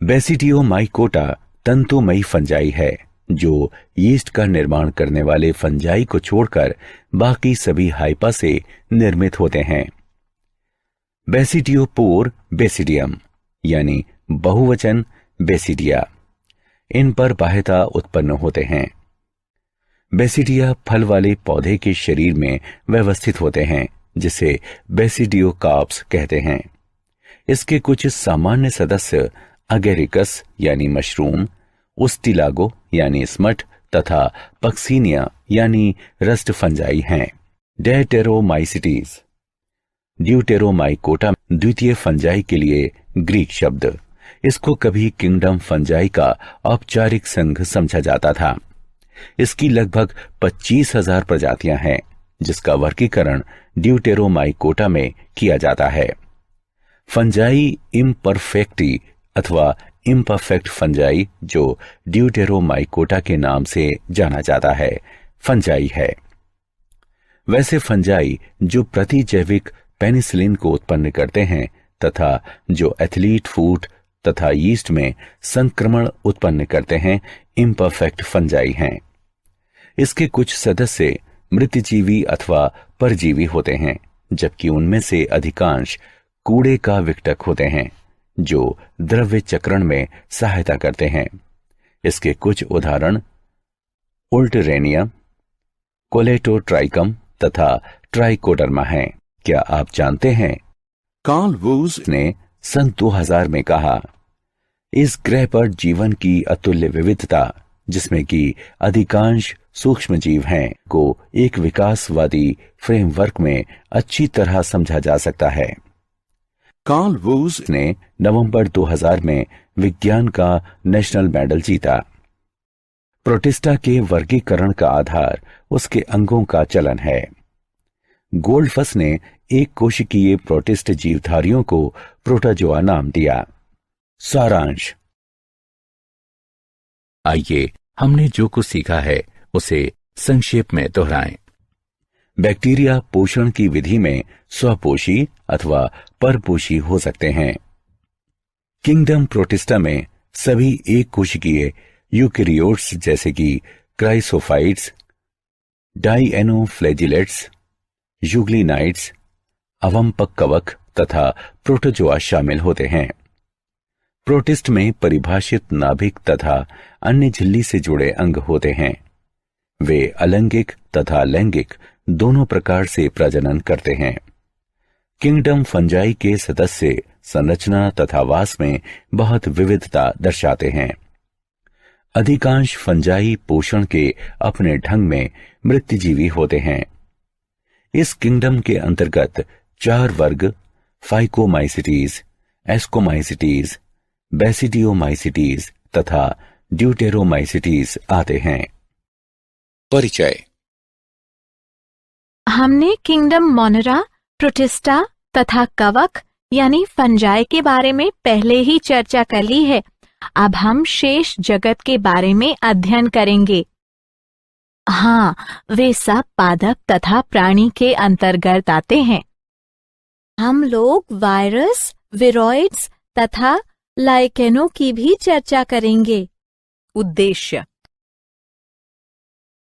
बेसिडियोमाइकोटा तंतुमयी फंजाई है, जो यीस्ट का निर्माण करने वाले फंजाई को छोड़कर बाकी सभी हाइपा से निर्मित होते हैं। बेसिडियोपोर बेसिडियम यानी बहुवचन बेसिडिया। इन पर बाह्यता उत्पन्न होते हैं। बेसिडिया फल वाले पौधे के शरीर में व्यवस्थित होते हैं, जिसे बेसिडियोकार्प्स कहते हैं। इसके कुछ सामान्य सदस्य अगेरिकस यानी मशरूम, उस्टिलागो यानी स्मट तथा पक्सीनिया यानी रस्ट फंजाई हैं। डेटेरोमाइसिटीज। ड्यूटेरोमाइकोटा द्वितीय फंजाई के लिए ग्रीक शब्द। इसको कभी किंगडम फंजाई का औपचारिक संघ समझा जाता था। इसकी लगभग 25,000 प्रजातियां हैं, जिसका वर्गीकरण ड्यूटेरोमाइकोटा में किया जाता है। फंजाई इम्परफेक्टी अथवा इम्परफेक्ट फंजाई, जो ड्यूटेरोमाइकोटा के नाम से जाना जाता है, फंजाई है। वैसे फंजाई जो प्रतिजैविक पेनिसिलिन को उत्पन्न करते हैं तथा जो एथलीट फूट तथा यीस्ट में संक्रमण उत्पन्न करते हैं, इम्परफेक्ट फंजाई हैं। इसके कुछ सदस्य मृतजीवी अथवा परजीवी होते हैं, जबकि उनमें से अधिकांश कूड़े का विघटक होते हैं, जो द्रव्य चक्रण में सहायता करते हैं। इसके कुछ उदाहरण उल्टरेनिया, कोलेटोट्राइकम तथा ट्राइकोडर्मा हैं। क्या आप जानते हैं, कार्ल वूज ने सन 2000 में कहा, इस ग्रह पर जीवन की अतुल्य विविधता, जिसमें कि अधिकांश सूक्ष्म जीव हैं, को एक विकासवादी फ्रेमवर्क में अच्छी तरह समझा जा सकता है। कार्ल वूज ने नवंबर 2000 में विज्ञान का नेशनल मेडल जीता। प्रोटिस्टा के वर्गीकरण का आधार उसके अंगों का चलन है। गोल्डफस ने एक कोशिकीय प्रोटिस्ट जीवधारियों को प्रोटोजोआ नाम दिया। सारांश। आइए हमने जो कुछ सीखा है उसे संक्षेप में दोहराएं। बैक्टीरिया पोषण की विधि में स्वपोषी अथवा परपोषी हो सकते हैं। किंगडम प्रोटिस्टा में सभी एक कोशिकीय यूकेरियोट्स जैसे कि क्राइसोफाइट्स, डाइएनोफ्लैजिलेट्स, यूग्लिनाइट्स, अवंपक कवक तथा प्रोटोजोआ शामिल होते हैं। प्रोटिस्ट में परिभाषित नाभिक तथा अन्य झिल्ली से जुड़े अंग होते हैं। वे अलैंगिक तथा लैंगिक दोनों प्रकार से प्रजनन करते हैं। किंगडम फंजाई के सदस्य संरचना तथा वास में बहुत विविधता दर्शाते हैं। अधिकांश फंजाई पोषण के अपने ढंग में मृतजीवी होते हैं। इस किंगडम के अंतर्गत 4 वर्ग फाइकोमाइसिटीज, एस्कोमाइसिटीज, बेसिडियोमाइसिटीज तथा ड्यूटेरोमाइसिटीज आते हैं। परिचय। हमने किंगडम मोनेरा, प्रोटिस्टा तथा कवक यानी फंजाई के बारे में पहले ही चर्चा कर ली है। अब हम शेष जगत के बारे में अध्ययन करेंगे। हाँ, वे सब पादप तथा प्राणी के अंतर्गत आते हैं। हम लोग वायरस, विरोइड्स तथा लाइकेनों की भी चर्चा करेंगे। उद्देश्य।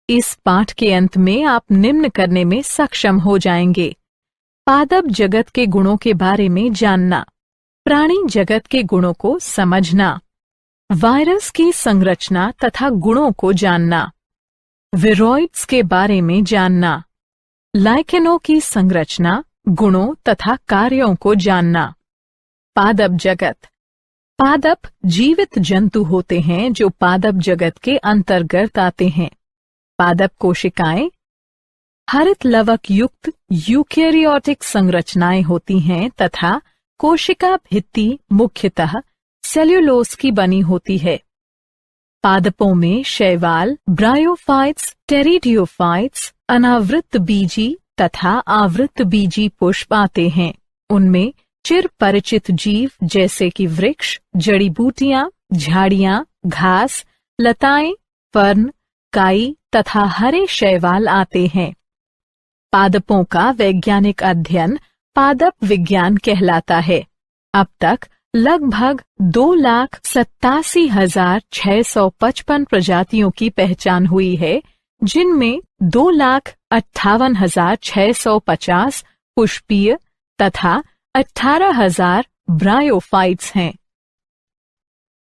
इस पाठ के अंत में आप निम्न करने में सक्षम हो जाएंगे: पादप जगत के गुणों के बारे में जानना, प्राणी जगत के गुणों को समझना, वायरस की संरचना तथा गुणों को जानना, विरोइड्स के बारे में जानना, लाइकेनों की संरचना, गुणों तथा कार्यों को जानना। पादप जगत। पादप जीवित जंतु होते हैं जो पादप जगत के अंतर्गत आते हैं। पादप कोशिकाएं हरित लवक युक्त यूकेरियोटिक संरचनाएं होती हैं तथा कोशिका भित्ति मुख्यतः सेल्यूलोज की बनी होती है। पादपों में शैवाल, ब्रायोफाइट्स, टेरिडियोफाइट्स, अनावृत बीजी तथा आवृत बीजी पुष्प आते हैं। उनमें चिर परिचित जीव जैसे कि वृक्ष, जड़ी बूटियां, झाड़ियां, घास, लताएं, फर्न, काई तथा हरे शैवाल आते हैं। पादपों का वैज्ञानिक अध्ययन पादप विज्ञान कहलाता है। अब तक लगभग 2,87,655 प्रजातियों की पहचान हुई है, जिनमें 2,58,650 पुष्पीय तथा 18,000 ब्रायोफाइट्स हैं।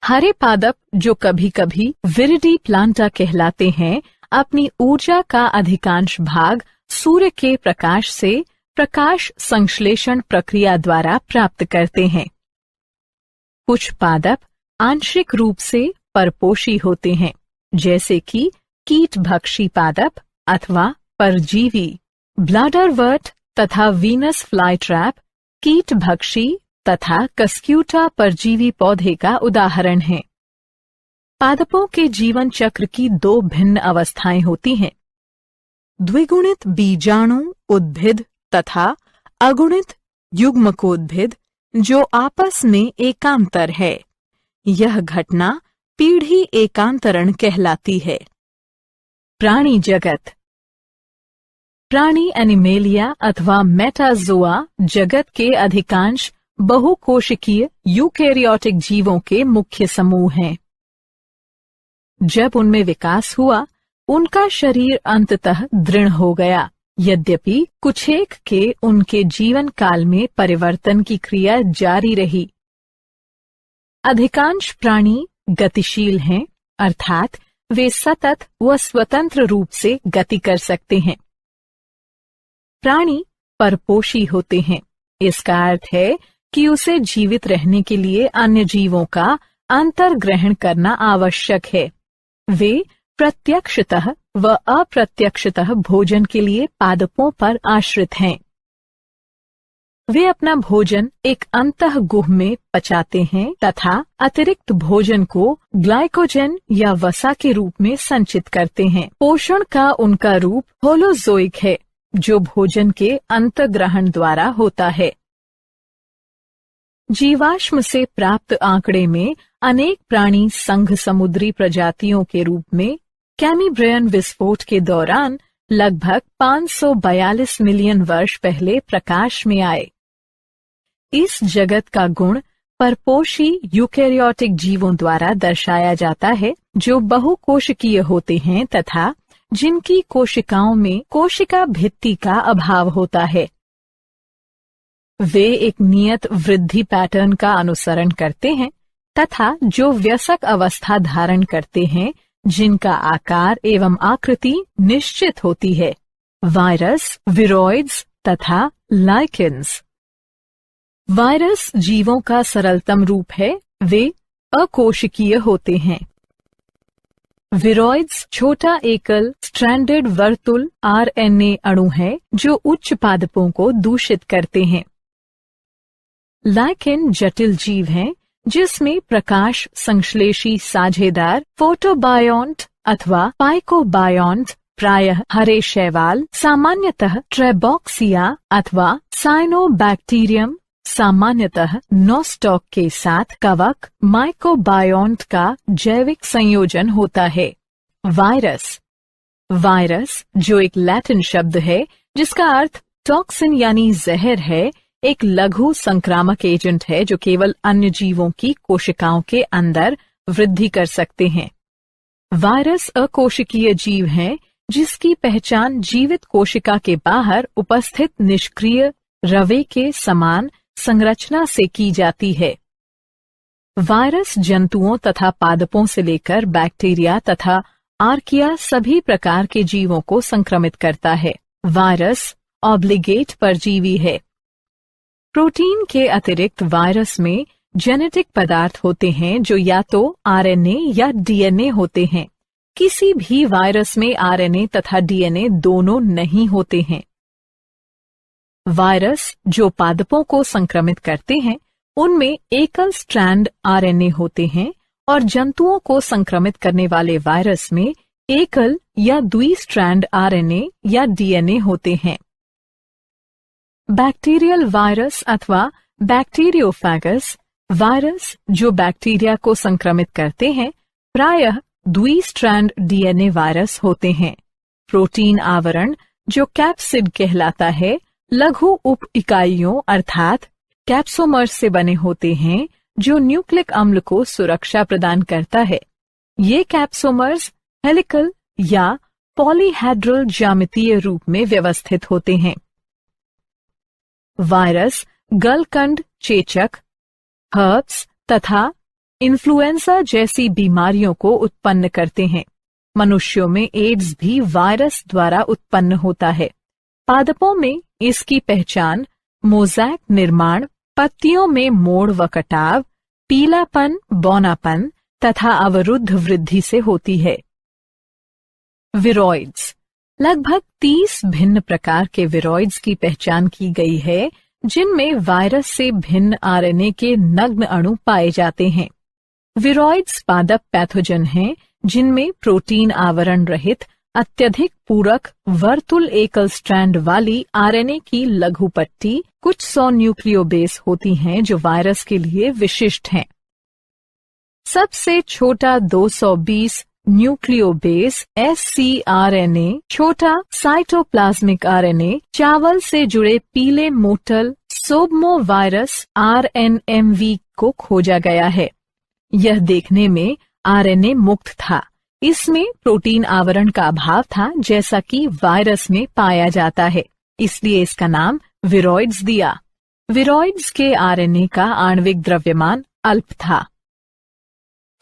हरे पादप, जो कभी कभी विरिडी प्लांटा कहलाते हैं, अपनी ऊर्जा का अधिकांश भाग सूर्य के प्रकाश से प्रकाश संश्लेषण प्रक्रिया द्वारा प्राप्त करते हैं। कुछ पादप आंशिक रूप से परपोषी होते हैं, जैसे कि कीटभक्षी पादप अथवा परजीवी। ब्लैडरवर्ट तथा वीनस फ्लाईट्रैप कीटभक्षी तथा कस्क्यूटा परजीवी पौधे का उदाहरण है। पादपों के जीवन चक्र की दो भिन्न अवस्थाएं होती हैं: द्विगुणित बीजाणु उद्भिद तथा अगुणित युग्मकोद्भिद, जो आपस में एकांतर है। यह घटना पीढ़ी एकांतरण कहलाती है। प्राणी जगत। प्राणी एनिमेलिया अथवा मेटाजोआ जगत के अधिकांश बहुकोशिकीय यूकेरियोटिक जीवों के मुख्य समूह हैं। जब उनमें विकास हुआ, उनका शरीर अंततः दृढ़ हो गया, यद्यपि कुछेक के उनके जीवन काल में परिवर्तन की क्रिया जारी रही। अधिकांश प्राणी गतिशील हैं, अर्थात वे सतत व स्वतंत्र रूप से गति कर सकते हैं। प्राणी परपोषी होते हैं। इसका अर्थ है कि उसे जीवित रहने के लिए अन्य जीवों का अंतर्ग्रहण करना आवश्यक है। वे प्रत्यक्षतः व अप्रत्यक्षतः भोजन के लिए पादपों पर आश्रित हैं। वे अपना भोजन एक अंतःगुह में पचाते हैं तथा अतिरिक्त भोजन को ग्लाइकोजन या वसा के रूप में संचित करते हैं। पोषण का उनका रूप होलोजोइक है, जो भोजन के अंतर्ग्रहण द्वारा होता है। जीवाश्म से प्राप्त आंकड़े में अनेक प्राणी संघ समुद्री प्रजातियों के रूप में कैम्ब्रियन विस्फोट के दौरान लगभग 542 मिलियन वर्ष पहले प्रकाश में आए। इस जगत का गुण परपोषी यूकेरियोटिक जीवों द्वारा दर्शाया जाता है, जो बहुकोशिकीय होते हैं तथा जिनकी कोशिकाओं में कोशिका भित्ति का अभाव होता है। वे एक नियत वृद्धि पैटर्न का अनुसरण करते हैं तथा जो वयस्क अवस्था धारण करते हैं, जिनका आकार एवं आकृति निश्चित होती है। वायरस, विरोइड्स तथा लाइकेन्स। वायरस जीवों का सरलतम रूप है। वे अकोशिकीय होते हैं। विरोइड्स छोटा एकल स्ट्रैंडेड वर्तुल आरएनए अणु है, जो उच्च पादपों को दूषित करते हैं। लाइकेन जटिल जीव हैं, जिसमें प्रकाश संश्लेषी साझेदार फोटोबायोन्ट अथवा पाइकोबायोन्ट, प्रायः हरे शैवाल, सामान्यतः ट्रेबॉक्सिया अथवा साइनोबैक्टीरियम, सामान्यतः नोस्टॉक के साथ कवक माइकोबायोन्ट का जैविक संयोजन होता है। वायरस। वायरस, जो एक लैटिन शब्द है जिसका अर्थ टॉक्सिन यानी जहर है, एक लघु संक्रामक एजेंट है जो केवल अन्य जीवों की कोशिकाओं के अंदर वृद्धि कर सकते हैं। वायरस अकोशिकीय जीव हैं, जिसकी पहचान जीवित कोशिका के बाहर उपस्थित निष्क्रिय रवे के समान संरचना से की जाती है। वायरस जंतुओं तथा पादपों से लेकर बैक्टीरिया तथा आर्किया सभी प्रकार के जीवों को संक्रमित करता है। वायरस ऑब्लिगेट परजीवी है। प्रोटीन के अतिरिक्त वायरस में जेनेटिक पदार्थ होते हैं जो या तो आरएनए या डीएनए होते हैं। किसी भी वायरस में आरएनए तथा डीएनए दोनों नहीं होते हैं। वायरस जो पादपों को संक्रमित करते हैं, उनमें एकल स्ट्रैंड आरएनए होते हैं और जंतुओं को संक्रमित करने वाले वायरस में एकल या द्विस्ट्रैंड आरएनए या डीएनए होते हैं। बैक्टीरियल वायरस अथवा बैक्टीरियोफेगस वायरस जो बैक्टीरिया को संक्रमित करते हैं, प्रायः द्विस्ट्रैंड डीएनए वायरस होते हैं। प्रोटीन आवरण जो कैप्सिड कहलाता है, लघु उप इकाइयों अर्थात कैप्सोमर्स से बने होते हैं, जो न्यूक्लिक अम्ल को सुरक्षा प्रदान करता है। ये कैप्सोमर्स हेलिकल या पॉलीहेड्रल ज्यामितीय रूप में व्यवस्थित होते हैं। वायरस गलकंड चेचक, हर्ब्स तथा इन्फ्लुएंजा जैसी बीमारियों को उत्पन्न करते हैं। मनुष्यों में एड्स भी वायरस द्वारा उत्पन्न होता है। पादपों में इसकी पहचान मोज़ैक निर्माण, पत्तियों में मोड़ व कटाव, पीलापन, बौनापन तथा अवरुद्ध वृद्धि से होती है। विरॉइड्स। लगभग 30 भिन्न प्रकार के विरॉइड्स की पहचान की गई है, जिनमें वायरस से भिन्न आरएनए के नग्न अणु पाए जाते हैं। विरॉइड्स पादप पैथोजन हैं, जिनमें प्रोटीन आवरण रहित अत्यधिक पूरक वर्तुल एकल स्ट्रैंड वाली आरएनए की लघु पट्टी कुछ 100 न्यूक्लियोबेस होती हैं, जो वायरस के लिए विशिष्ट हैं। सबसे छोटा 220 न्यूक्लियोबेस ScRNA, छोटा साइटोप्लाज्मिक आरएनए, चावल से जुड़े पीले मोटल सोब्मोवायरस RNMV को खोजा गया है। यह देखने में आरएनए मुक्त था। इसमें प्रोटीन आवरण का अभाव था, जैसा कि वायरस में पाया जाता है, इसलिए इसका नाम विरॉइड्स दिया। विरॉइड्स के आरएनए का आणविक द्रव्यमान अल्प था।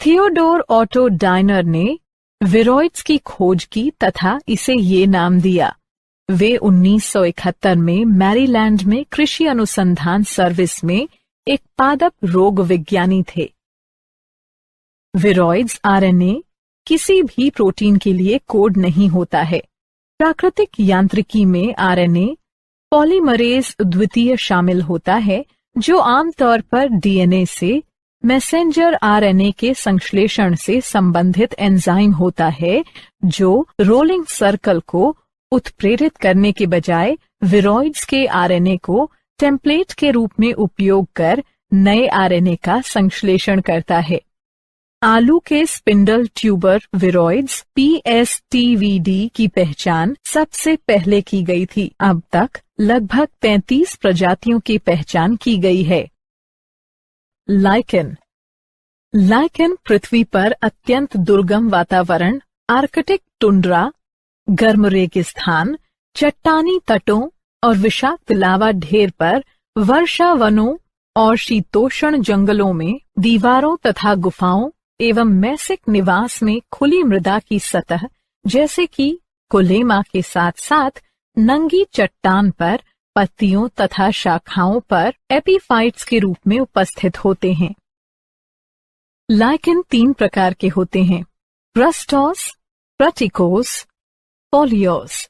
थियोडोर ऑटो डायनर ने विरॉइड्स की खोज की तथा इसे ये नाम दिया। वे 1971 में मैरीलैंड में कृषि अनुसंधान सर्विस में एक पादप रोग विज्ञानी थे। विरॉइड्स आरएनए किसी भी प्रोटीन के लिए कोड नहीं होता है। प्राकृतिक यांत्रिकी में आरएनए पॉलीमरेज द्वितीय शामिल होता है, जो आमतौर पर डीएनए से मैसेंजर आरएनए के संश्लेषण से संबंधित एंजाइम होता है, जो रोलिंग सर्कल को उत्प्रेरित करने के बजाय विरॉइड्स के आरएनए को टेम्पलेट के रूप में उपयोग कर नए आरएनए का संश्लेषण करता है। आलू के स्पिंडल ट्यूबर विरॉइड्स PSTVD की पहचान सबसे पहले की गई थी। अब तक लगभग 33 प्रजातियों की पहचान की गई है। लाइकेन। लाइकेन पृथ्वी पर अत्यंत दुर्गम वातावरण, आर्कटिक टुंड्रा, गर्म रेगिस्तान, चट्टानी तटों और विषाक्त लावा ढेर पर वर्षा वनों और शीतोष्ण जंगलों में दीवारों तथा गुफाओं एवं मैसिक निवास में खुली मृदा की सतह जैसे कि कोलेमा के साथ साथ नंगी चट्टान पर पत्तियों तथा शाखाओं पर एपीफाइट्स के रूप में उपस्थित होते हैं। लाइकेन 3 प्रकार के होते हैं: प्रस्टोस, प्रटिकोस, पोलियोस।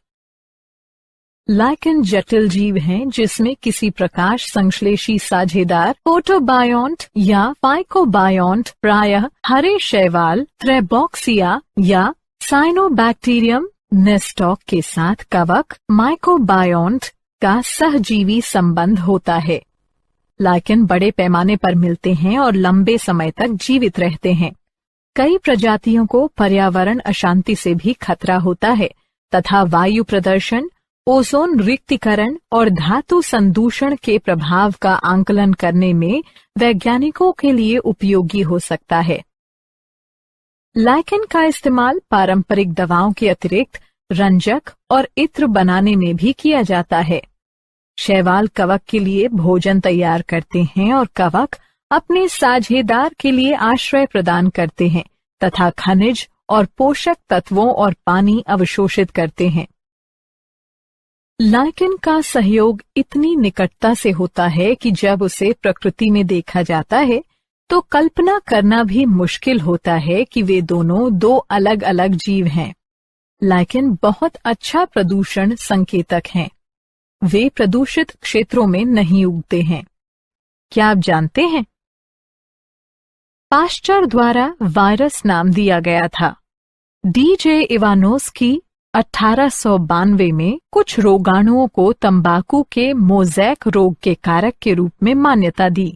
लाइकेन जटिल जीव हैं, जिसमें किसी प्रकाश संश्लेषी साझेदार फोटोबायोन्ट या फाइकोबायोन्ट, प्रायः हरे शैवाल, थ्रेबॉक्सिया या साइनोबैक्टीरियम नेस्टॉक के साथ कवक माइकोबायोन्ट का सहजीवी संबंध होता है। लाइकेन बड़े पैमाने पर मिलते हैं और लंबे समय तक जीवित रहते हैं। कई प्रजातियों को पर्यावरण अशांति से भी खतरा होता है तथा वायु प्रदूषण, ओजोन रिक्तीकरण और धातु संदूषण के प्रभाव का आंकलन करने में वैज्ञानिकों के लिए उपयोगी हो सकता है। लाइकेन का इस्तेमाल पारंपरिक दवाओं के अतिरिक्त रंजक और इत्र बनाने में भी किया जाता है। शैवाल कवक के लिए भोजन तैयार करते हैं और कवक अपने साझेदार के लिए आश्रय प्रदान करते हैं तथा खनिज और पोषक तत्वों और पानी अवशोषित करते हैं। लाइकेन का सहयोग इतनी निकटता से होता है कि जब उसे प्रकृति में देखा जाता है तो कल्पना करना भी मुश्किल होता है कि वे दोनों 2 अलग अलग जीव हैं। लाइकेन बहुत अच्छा प्रदूषण संकेतक हैं। वे प्रदूषित क्षेत्रों में नहीं उगते हैं। क्या आप जानते हैं? पाश्चर द्वारा वायरस नाम दिया गया था। DJ इवानोस्की 1892 में कुछ रोगाणुओं को तंबाकू के मोज़ैक रोग के कारक के रूप में मान्यता दी।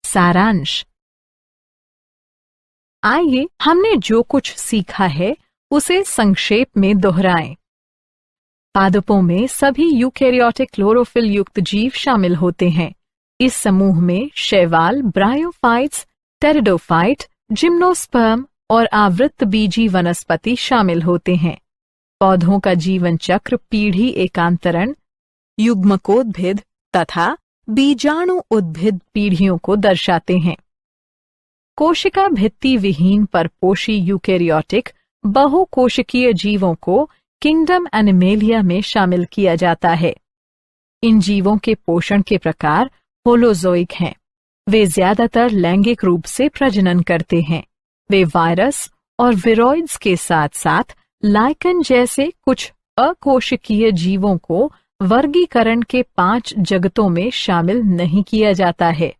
सारांश: आइए हमने जो कुछ सीखा है उसे संक्षेप में दोहराएं। पादपों में सभी यूकेरियोटिक क्लोरोफिल युक्त जीव शामिल होते हैं। इस समूह में शैवाल, ब्रायोफाइट्स, टेरिडोफाइट, जिम्नोस्पर्म और आवृत्त बीजी वनस्पति शामिल होते हैं। पौधों का जीवन चक्र पीढ़ी एकांतरण, युग्मकोद्भिद तथा बीजाणु उद्भिद पीढ़ियों को दर्शाते हैं। कोशिका भित्ति विहीन परपोषी यूकेरियोटिक बहुकोशिकीय जीवों को किंगडम एनिमेलिया में शामिल किया जाता है। इन जीवों के पोषण के प्रकार होलोजोइक हैं। वे ज्यादातर लैंगिक रूप से प्रजनन करते हैं। वे वायरस और विरोइड्स के साथ साथ लाइकन जैसे कुछ अकोशिकीय जीवों को वर्गीकरण के 5 जगतों में शामिल नहीं किया जाता है।